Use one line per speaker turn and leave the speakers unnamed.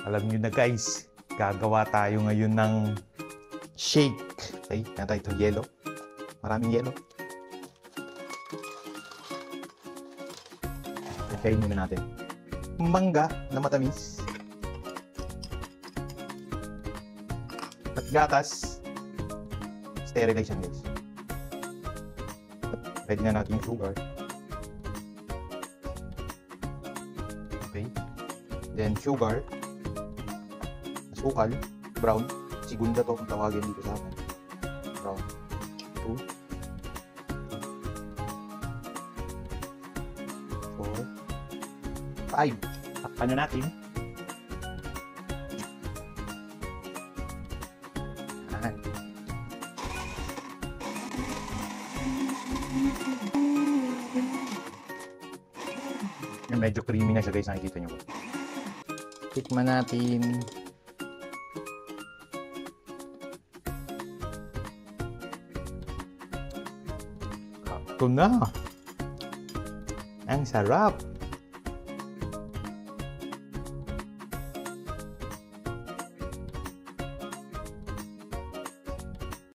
Alam nyo na guys, gagawa tayo ngayon ng shake. Okay, nata ito yelo. Maraming yelo. Okay, muna natin. Mangga na matamis. At gatas. Sterilization guys. Pwede na natin yung sugar. Okay. Then sugar. Asukal. Brown. Segunda to kung tawagin dito sa akin. Brown. 2. 4. 5. Takpan na natin. Ayan. Medyo creamy na siya guys, nakikita nyo. Tikman natin. Ito na. Ang sarap.